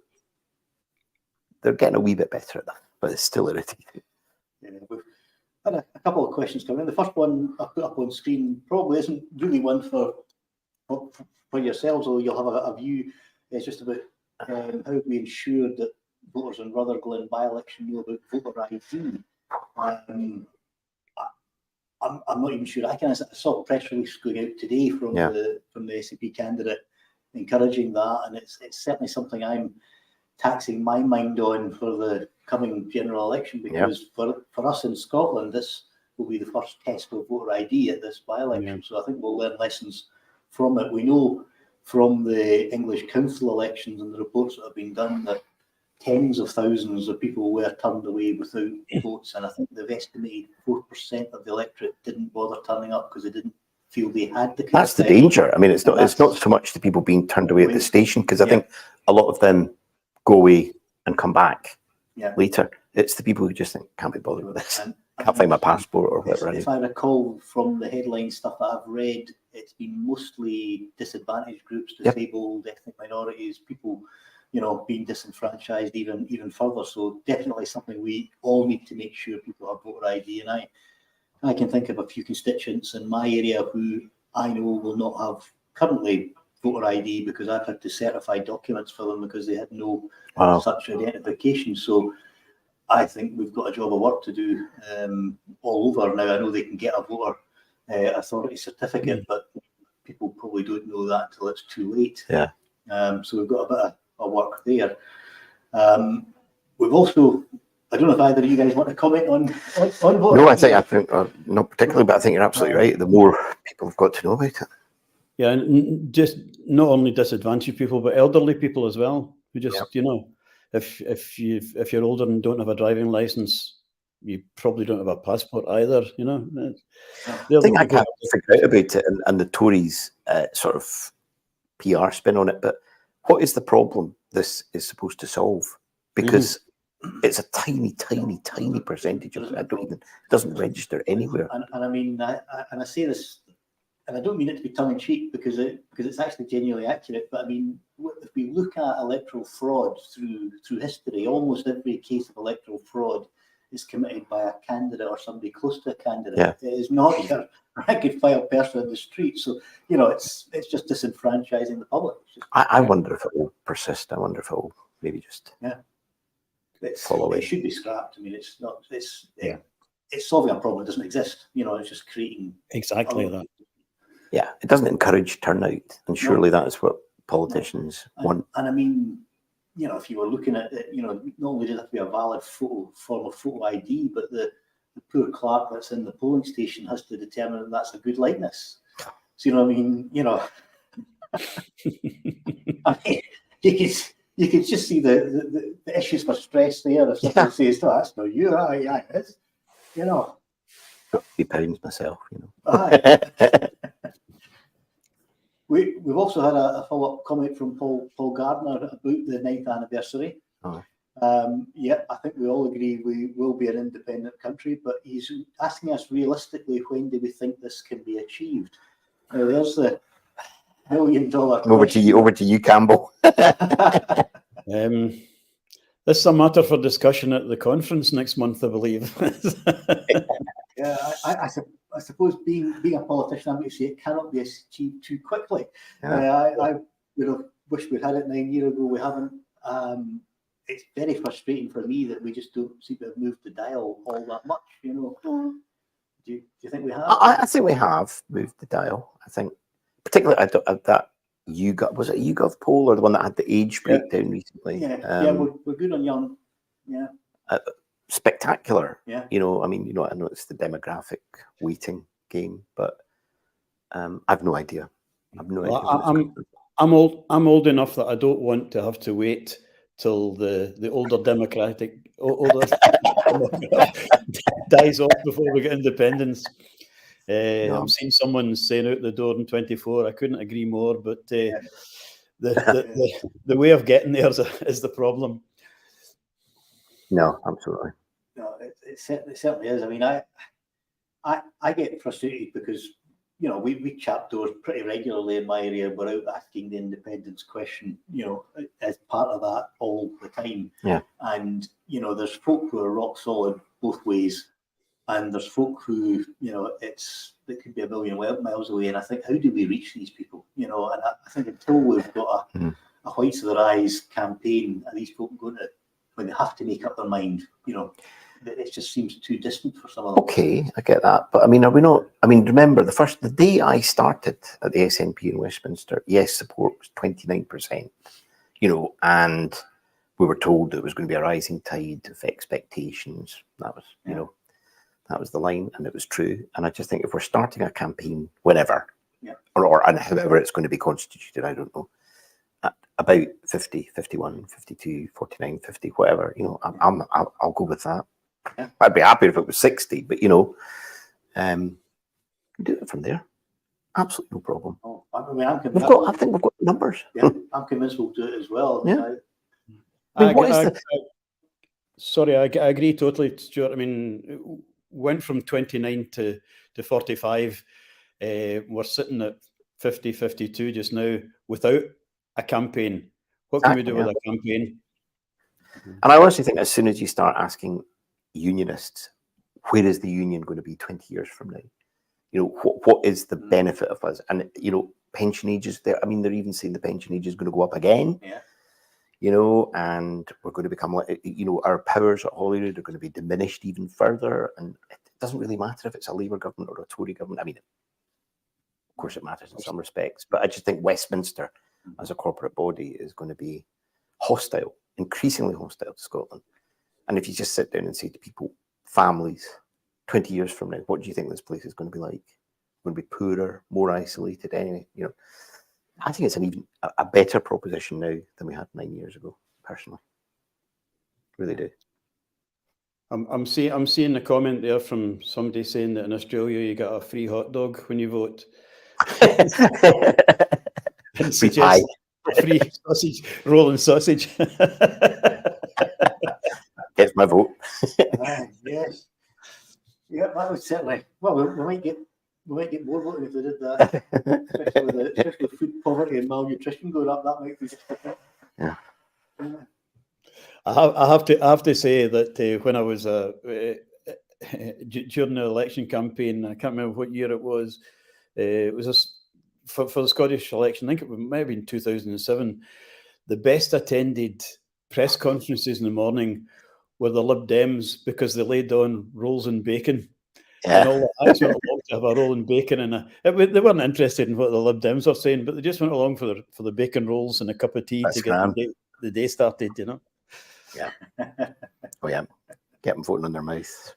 they're getting a wee bit better at that, but it's still irritating. Yeah, we've had a couple of questions coming in. The first one I put up on screen probably isn't really one for yourselves, although you'll have a view. It's just about how we ensure that voters in Rutherglen by-election know about voter ID. I'm not even sure. I saw a press release going out today from the SNP candidate encouraging that, and it's certainly something I'm taxing my mind on for the coming general election, because for us in Scotland, this will be the first test of voter ID at this by-election. So I think we'll learn lessons from it. We know from the English council elections and the reports that have been done that tens of thousands of people were turned away without votes, and I think they've estimated 4% of the electorate didn't bother turning up because they didn't feel they had the. That's the danger. I mean, it's not so much the people being turned away at the station, because I think a lot of them go away and come back later. It's the people who just think, can't be bothered with this. Can't find my passport or whatever. If I recall from the headline stuff that I've read, it's been mostly disadvantaged groups, disabled, ethnic minorities, people, you know, being disenfranchised even further. So definitely something we all need to make sure people have voter ID. And I can think of a few constituents in my area who I know will not have currently voter ID because I've had to certify documents for them because they had no such identification. So I think we've got a job of work to do all over. Now, I know they can get a voter authority certificate, but people probably don't know that until it's too late. So we've got a bit of work there. We've also, I don't know if either of you guys want to comment on voter. No, I think not particularly, but I think you're absolutely right. The more people have got to know about it. Yeah, and just not only disadvantaged people, but elderly people as well, who just, you know, if you're older and don't have a driving license, you probably don't have a passport either, you know. The thing I can't figure out about it, and the Tories sort of PR spin on it, but what is the problem this is supposed to solve? Because it's a tiny percentage of it. It doesn't register anywhere. And I mean, I say this, and I don't mean it to be tongue-in-cheek because it's actually genuinely accurate, but I mean, if we look at electoral fraud through history, almost every case of electoral fraud is committed by a candidate or somebody close to a candidate. It is not your rank-and-file person in the street. So, you know, it's just disenfranchising the public. I wonder if it will persist. I wonder if it will maybe just follow it should be scrapped. I mean, it's not. It's solving a problem that doesn't exist. You know, it's just creating exactly that. Yeah, it doesn't encourage turnout, and surely that is what politicians want. And I mean, you know, if you were looking at it, you know, not only does it have to be a valid form of photo ID, but the poor clerk that's in the polling station has to determine that that's a good likeness. So, you know, I mean, you know, I mean, you can just see the issues for stress there. If somebody says, "No, that's not you," yeah, it is. You know, got £3 myself, you know. We've also had a follow-up comment from Paul Gardner about the 9th anniversary. I think we all agree we will be an independent country, but he's asking us realistically, when do we think this can be achieved? Now, there's the $1 million question. Over to you, Campbell. This is a matter for discussion at the conference next month, I believe. Yeah, I suppose being a politician, I'm going to say it cannot be achieved too quickly. I wish we'd had it 9 years ago. We haven't. It's very frustrating for me that we just don't seem to have moved the dial all that much. You know, do you think we have? I think we have moved the dial. I think, particularly that YouGov poll, or the one that had the age breakdown recently. We're good on young. Yeah. Spectacular. Yeah. You know, I mean, you know, I know it's the demographic weighting game, but I've no idea. I've no idea. I'm old enough that I don't want to have to wait till the older democratic dies off before we get independence. I'm seeing someone saying out the door in 24. I couldn't agree more, but the way of getting there is the problem. No, absolutely. no, it certainly is. I mean, I get frustrated because, you know, we chap doors pretty regularly in my area without asking the independence question, you know, as part of that all the time. Yeah. And, you know, there's folk who are rock solid both ways. And there's folk who, you know, it could be a million miles away. And I think, how do we reach these people? You know, and I think until we've got a whites of their eyes campaign, are these folk going to, when they have to make up their mind, you know, it just seems too distant for some of them. Okay, I get that. But I mean, are we not, I mean, remember the day I started at the SNP in Westminster, yes, support was 29%, you know, and we were told that it was going to be a rising tide of expectations. That was, you know, that was the line, and it was true. And I just think if we're starting a campaign, whenever, or and however it's going to be constituted, I don't know, at about 50, 51, 52, 49, 50, whatever, you know, I'll go with that. Yeah. I'd be happy if it was 60, but you know, do it from there. Absolutely no problem. Oh, I mean, I think we've got numbers. Yeah, I'm convinced we'll do it as well. Yeah. Sorry, I agree totally, Stuart. I mean, went from 29 to 45. We're sitting at 50, 52 just now without a campaign. What can we do with a campaign? And I honestly think as soon as you start asking unionists, where is the union going to be 20 years from now? You know, what is the benefit of us? And, you know, pension ages, I mean, they're even saying the pension age is going to go up again. Yeah. You know, and we're going to become, you know, our powers at Holyrood are going to be diminished even further. And it doesn't really matter if it's a Labour government or a Tory government. I mean, of course it matters in some respects, but I just think Westminster as a corporate body is going to be hostile, increasingly hostile to Scotland. And if you just sit down and say to people, families, 20 years from now, what do you think this place is going to be like? Going to be poorer, more isolated, anyway, you know. I think it's an even a better proposition now than we had 9 years ago, personally. Really do. I'm seeing a comment there from somebody saying that in Australia you get a free hot dog when you vote. And suggest free sausage, rolling sausage. Gets my vote. Yes. Yeah, that would certainly. Well, we might get more voting if they did that. especially with food poverty and malnutrition going up. That might be different. Yeah. I have to say that when I was during the election campaign, I can't remember what year it was. It was for the Scottish election. I think it might have been 2007. The best attended press conferences in the morning were the Lib Dems because they laid on rolls and bacon. Yeah. And all the acts went along to have a roll and bacon, and they weren't interested in what the Lib Dems were saying, but they just went along for the bacon rolls and a cup of tea. That's to get the day started, you know. Yeah. Oh yeah. Get them voting on their mouth.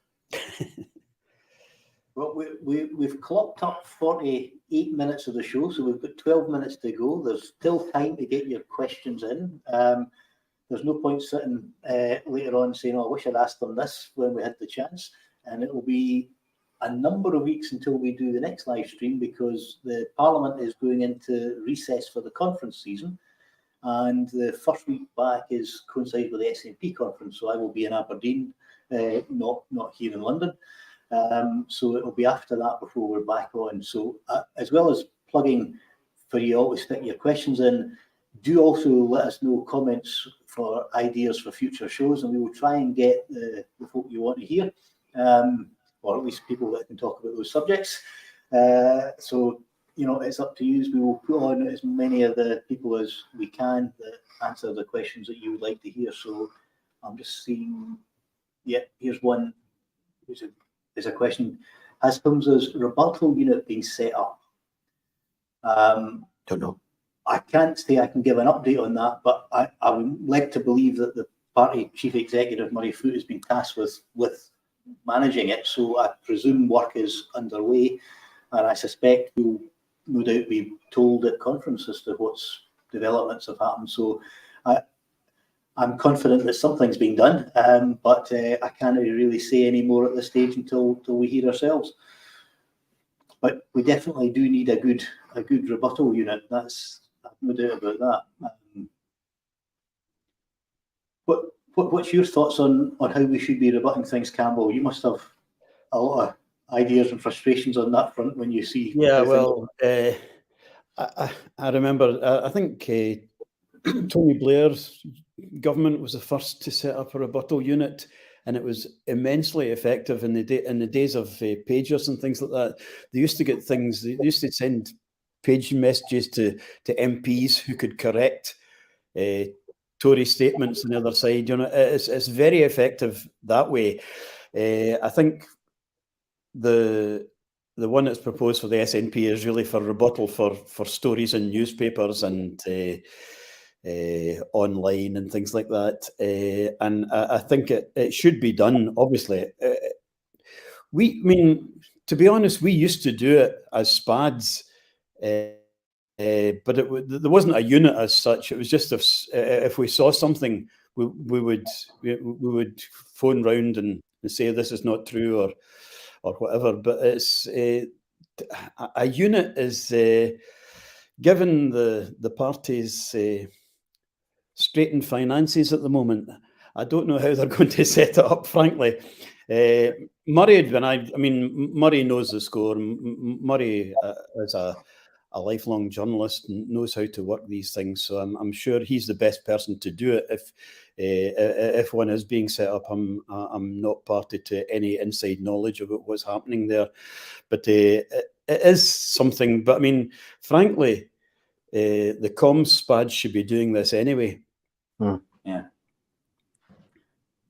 Well, we've clocked up 48 minutes of the show, so we've got 12 minutes to go. There's still time to get your questions in. There's no point sitting later on saying, "Oh, I wish I'd asked them this" when we had the chance. And it will be a number of weeks until we do the next live stream because the Parliament is going into recess for the conference season. And the first week back coincides with the SNP conference. So I will be in Aberdeen, not here in London. So it will be after that before we're back on. So as well as plugging for you always stick your questions in, do also let us know comments for ideas for future shows, and we will try and get the folk you want to hear, or at least people that can talk about those subjects. So, you know, it's up to you. We will put on as many of the people as we can that answer the questions that you would like to hear. So I'm just seeing, yeah, here's one. There's a question. Has HUMSA's rebuttal unit been set up? Don't know. I can't say I can give an update on that, but I would like to believe that the party chief executive, Murray Foote, has been tasked with managing it. So I presume work is underway, and I suspect we'll no doubt be told at conference as to what's developments have happened. So I'm confident that something's been done, but I can't really say any more at this stage until we hear ourselves. But we definitely do need a good rebuttal unit. That's no doubt about that. What's your thoughts on how we should be rebutting things, Campbell? You must have a lot of ideas and frustrations on that front when you see. Yeah, well, I remember, I think Tony Blair's government was the first to set up a rebuttal unit, and it was immensely effective in the days of pagers and things like that. They used to get things, they used to send page messages to MPs who could correct Tory statements on the other side. You know, it's very effective that way. I think the one that's proposed for the SNP is really for rebuttal for stories in newspapers and online and things like that. And I think it should be done, obviously. I mean, to be honest, we used to do it as SPADs, but there wasn't a unit as such. It was just if we saw something, we would phone round and say this is not true or whatever. But it's a unit is given the party's straitened finances at the moment. I don't know how they're going to set it up, frankly. Murray, Murray knows the score. Murray is a lifelong journalist and knows how to work these things. So I'm sure he's the best person to do it. If one is being set up, I'm not party to any inside knowledge about what's happening there. But it is something. But I mean, frankly, the comms SPAD should be doing this anyway.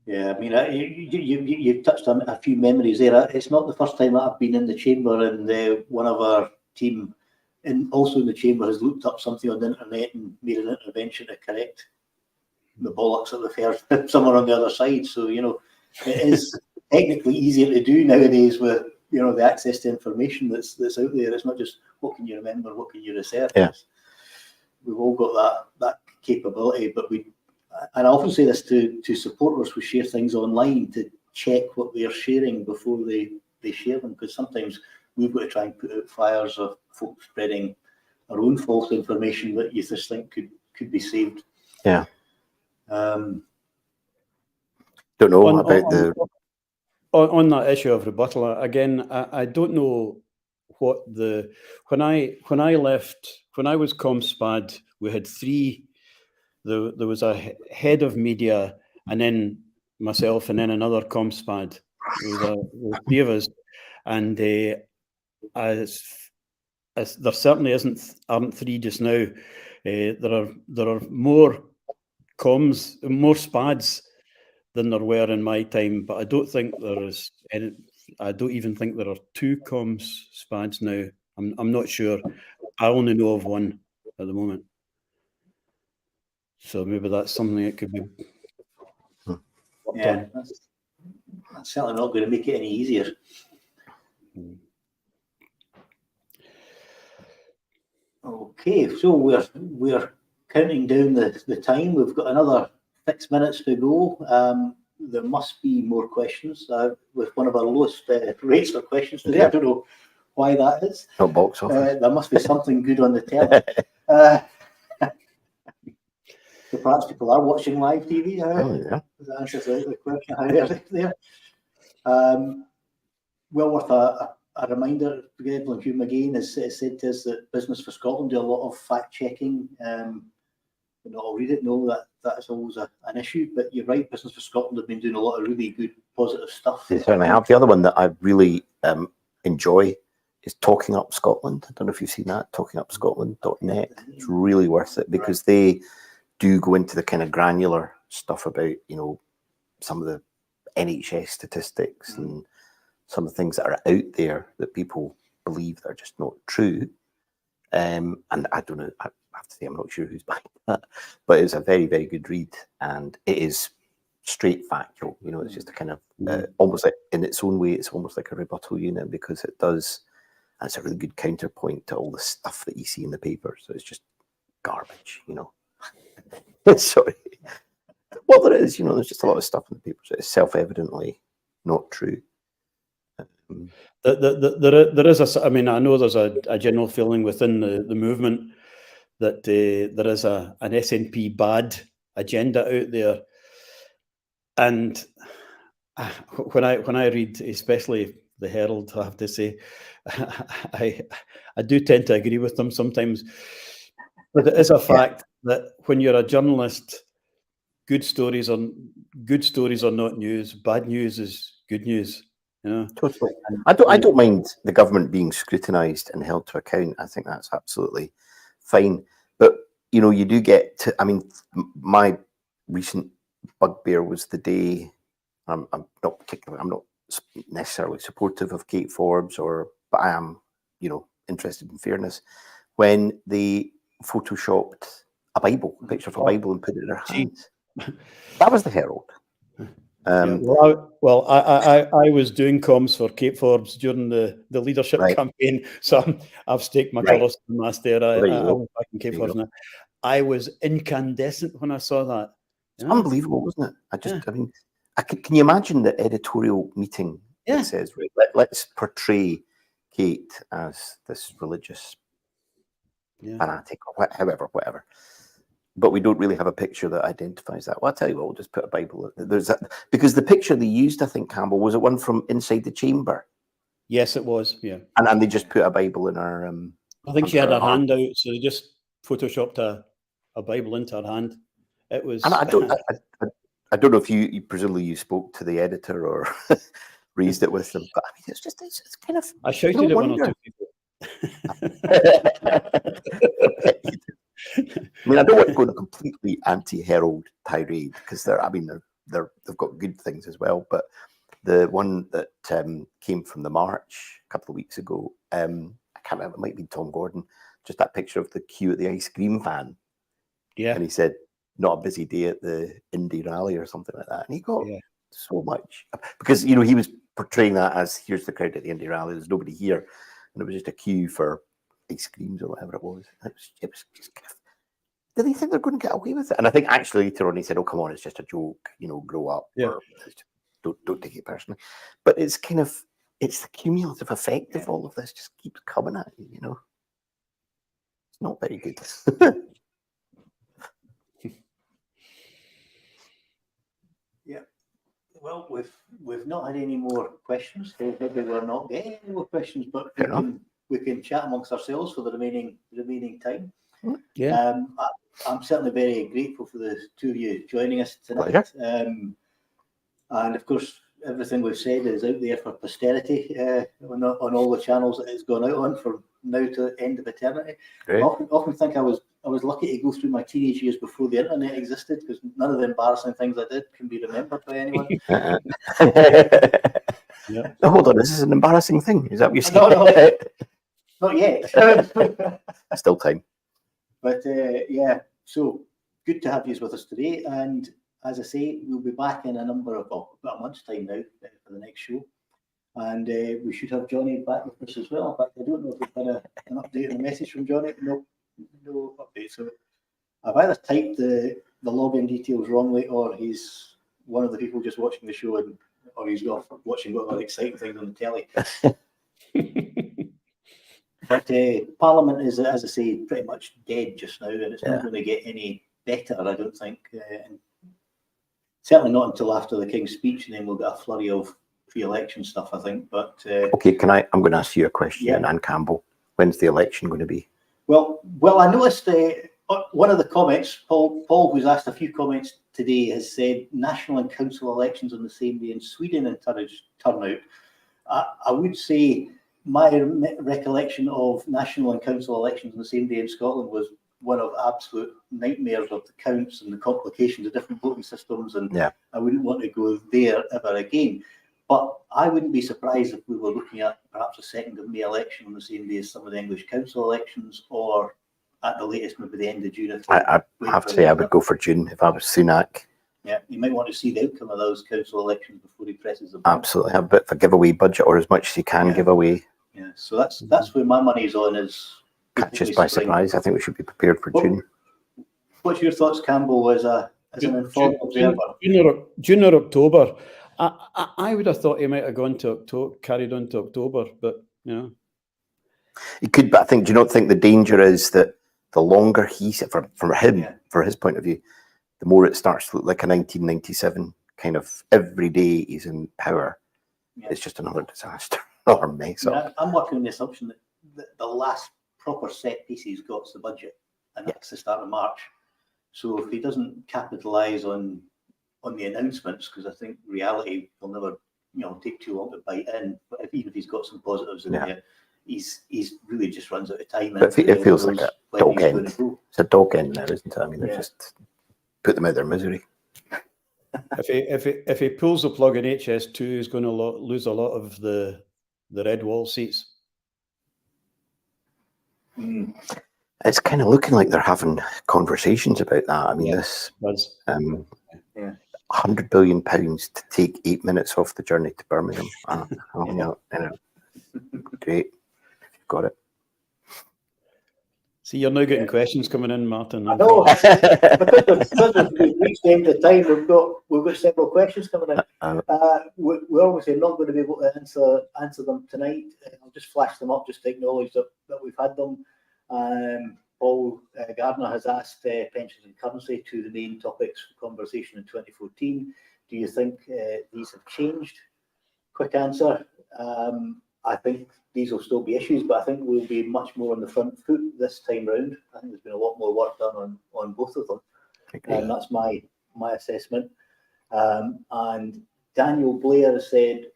Yeah, I mean, you touched on a few memories there. It's not the first time that I've been in the chamber, and one of our team, and also in the chamber, has looked up something on the internet and made an intervention to correct the bollocks that we've heard somewhere on the other side. So, you know, it is technically easier to do nowadays with, you know, the access to information that's out there. It's not just what can you remember, what can you research. Yeah. We've all got that capability, but and I often say this to supporters who share things online, to check what they're sharing before they share them, because sometimes we've got to try and put out fires of folks spreading our own false information that you just think could be saved. Yeah. Don't know about on that issue of rebuttal again. I don't know what when I was ComSpad, we had three. There was a head of media, and then myself, and then another ComSpad. There were three of us, and there certainly aren't three just now. There are more comms, more SPADs than there were in my time, but I don't think there is any. I don't even think there are two comms SPADs now. I'm not sure. I only know of one at the moment. So maybe that's something that could be. Yeah, that's certainly not going to make it any easier. Okay, so we're counting down the time. We've got another 6 minutes to go. There must be more questions. With one of our lowest rates for questions today. I don't know why that is. No box office. There must be something good on the telly. So perhaps people are watching live TV. Yeah. That answers the question there. Well worth a reminder. Evelyn Hume again has said to us that Business for Scotland do a lot of fact checking. Not all read it, know that is always an issue. But you're right, Business for Scotland have been doing a lot of really good, positive stuff. They certainly have. The other one that I really enjoy is Talking Up Scotland. I don't know if you've seen that, talkingupscotland.net. It's really worth it because they do go into the kind of granular stuff about, you know, some of the NHS statistics and some of the things that are out there that people believe that are just not true. And I don't know, I have to say, I'm not sure who's behind that, but it's a very, very good read, and it is straight factual. You know, it's just a kind of almost like, in its own way, it's almost like a rebuttal unit because it does, and it's a really good counterpoint to all the stuff that you see in the paper. So it's just garbage, you know. Sorry. Well, there is, you know, there's just a lot of stuff in the papers that is self-evidently not true. There is I mean, I know there's a general feeling within the movement that there is an SNP bad agenda out there. And when I read, especially the Herald, I have to say, I do tend to agree with them sometimes. But it is a fact that when you're a journalist, good stories are not news. Bad news is good news. You know? Totally. I don't mind the government being scrutinised and held to account. I think that's absolutely fine. But you know, you do get to. I mean, my recent bugbear was the day. I'm not necessarily supportive of Kate Forbes, but I am, you know, interested in fairness. When they photoshopped a picture of a Bible, and put it in her hands. That was the Herald. I was doing comms for Kate Forbes during the leadership campaign, so I've staked my colours to the mast there. I went back in Kate Forbes now. I was incandescent when I saw that. It's unbelievable, wasn't it? I mean, can you imagine the editorial meeting that says, right, let's portray Kate as this religious fanatic or whatever. But we don't really have a picture that identifies that. Well, I'll tell you what, we'll just put a Bible. There's that, because the picture they used, I think, Campbell, was it one from inside the chamber? Yes, it was, yeah. And they just put a Bible in her... I think she had her hand out, so they just photoshopped a Bible into her hand. It was... And I don't know if you presumably you spoke to the editor or raised it with them, but I mean, it's kind of... I shouted at one or two people. I mean, I don't want to go on a completely anti-Herald tirade because they've got good things as well. But the one that came from the march a couple of weeks ago, I can't remember, it might be Tom Gordon, just that picture of the queue at the ice cream van. Yeah. And he said, not a busy day at the Indy rally or something like that. And he got so much because, you know, he was portraying that as here's the crowd at the Indy rally, there's nobody here. And it was just a queue for ice creams or whatever it was. It was just kind of, do they think they're going to get away with it? And I think actually later on he said, oh, come on, it's just a joke, you know, grow up. Yeah. Or don't take it personally. But it's kind of, it's the cumulative effect of all of this just keeps coming at you, you know. It's not very good. Yeah. Well, we've not had any more questions. So maybe we're not getting any more questions, but we can chat amongst ourselves for the remaining time. Yeah. I'm certainly very grateful for the two of you joining us tonight. And of course, everything we've said is out there for posterity on all the channels that it's gone out on from now to the end of eternity. I often think I was lucky to go through my teenage years before the internet existed, because none of the embarrassing things I did can be remembered by anyone. No, hold on, this is an embarrassing thing. Is that what you're saying? No, not yet. Still time. But so good to have you with us today. And as I say, we'll be back in about a month's time now for the next show. And we should have Johnny back with us as well. In fact, I don't know if we've had an update on the message from Johnny. No update. So I've either typed the login details wrongly, or he's one of the people just watching the show, or he's not watching what other exciting things on the telly. But Parliament is, as I say, pretty much dead just now, and it's not going to get any better, I don't think. And certainly not until after the King's speech, and then we'll get a flurry of pre-election stuff, I think. But okay, I'm going to ask you a question, Anne Campbell. When's the election going to be? Well, I noticed one of the comments, Paul, who's asked a few comments today, has said national and council elections on the same day in Sweden encouraged turnout. I would say my recollection of national and council elections on the same day in Scotland was one of absolute nightmares of the counts and the complications of different voting systems, and I wouldn't want to go there ever again. But I wouldn't be surprised if we were looking at perhaps a 2nd of May election on the same day as some of the English council elections, or at the latest maybe the end of June. I have to say I would go for June if I was Sunak. Yeah, you might want to see the outcome of those council elections before he presses the button. Absolutely, have a bit of a giveaway budget, or as much as you can give away. Yeah, so that's where my money's on, is catch us by surprise. I think we should be prepared for June. What's your thoughts, Campbell, as an informed observer? June or October. I would have thought he might have gone to carried on to October, but he could. But I think, do you not think the danger is that the longer he from him, for his point of view, the more it starts to look like a 1997 kind of every day he's in power, it's just another disaster, another mess up. I'm working on the assumption that the last proper set piece he's got is the budget, and that's the start of March. So if he doesn't capitalise on the announcements, because I think reality will never, take too long to bite in. But even if he's got some positives in there, he's really just runs out of time. But it feels like a dog end. It's a dog end now, isn't it? I mean, they're just put them out of their misery. If he pulls the plug in HS2, he's going to lose a lot of the red wall seats. It's kind of looking like they're having conversations about that. I mean, this £100 billion to take 8 minutes off the journey to Birmingham. Great, got it. See, you're now getting questions coming in, Martyn. I know. because we've reached the end of the time, we've got several questions coming in. We're obviously not going to be able to answer them tonight. I'll just flash them up just to acknowledge that we've had them. Paul Gardner has asked pensions and currency, two of the main topics for conversation in 2014. Do you think these have changed? Quick answer. I think these will still be issues, but I think we'll be much more on the front foot this time round. I think there's been a lot more work done on both of them. And that's my assessment. And Daniel Blair has said,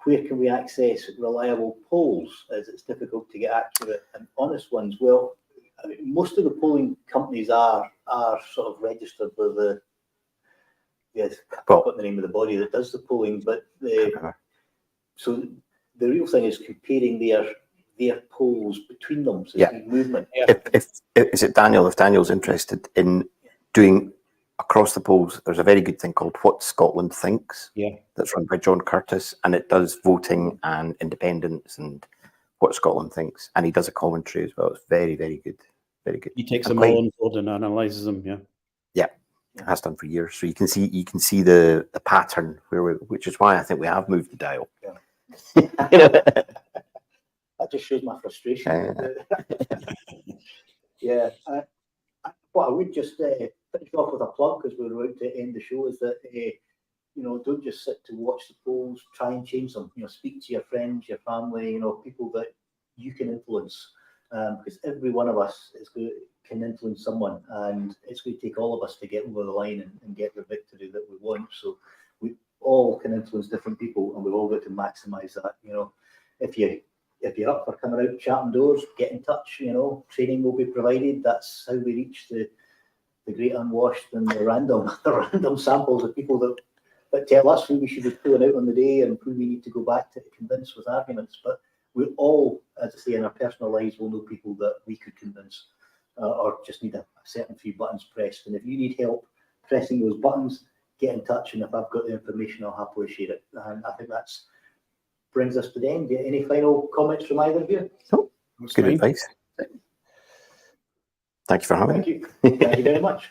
where can we access reliable polls, as it's difficult to get accurate and honest ones? Well, I mean, most of the polling companies are sort of registered with the the name of the body that does the polling, but so the real thing is comparing their polls between them, so movement. If is it Daniel? If Daniel's interested in doing across the polls, there's a very good thing called What Scotland Thinks. That's run by John Curtis, and it does voting and independence and What Scotland Thinks, and he does a commentary as well. It's very, very good, very good. He takes them all on board and analyses them. Has done for years. So you can see the pattern which is why I think we have moved the dial. That just shows my frustration. What I would just finish off with a plug, because we're about to end the show, is that don't just sit to watch the polls. Try and change them. Speak to your friends, your family, people that you can influence, because every one of us can influence someone, and it's going to take all of us to get over the line and get the victory that we want. So we all can influence different people, and we've all got to maximise that. If you're up for coming out, chatting doors, get in touch. Training will be provided. That's how we reach the great unwashed and the random samples of people that tell us who we should be pulling out on the day and who we need to go back to convince with arguments. But we all, as I say, in our personal lives, will know people that we could convince, or just need a certain few buttons pressed. And if you need help pressing those buttons, get in touch. And if I've got the information, I'll happily share it. And I think that's brings us to the end. Any final comments from either of you? Good advice. Thank you for having me. Thank you very much.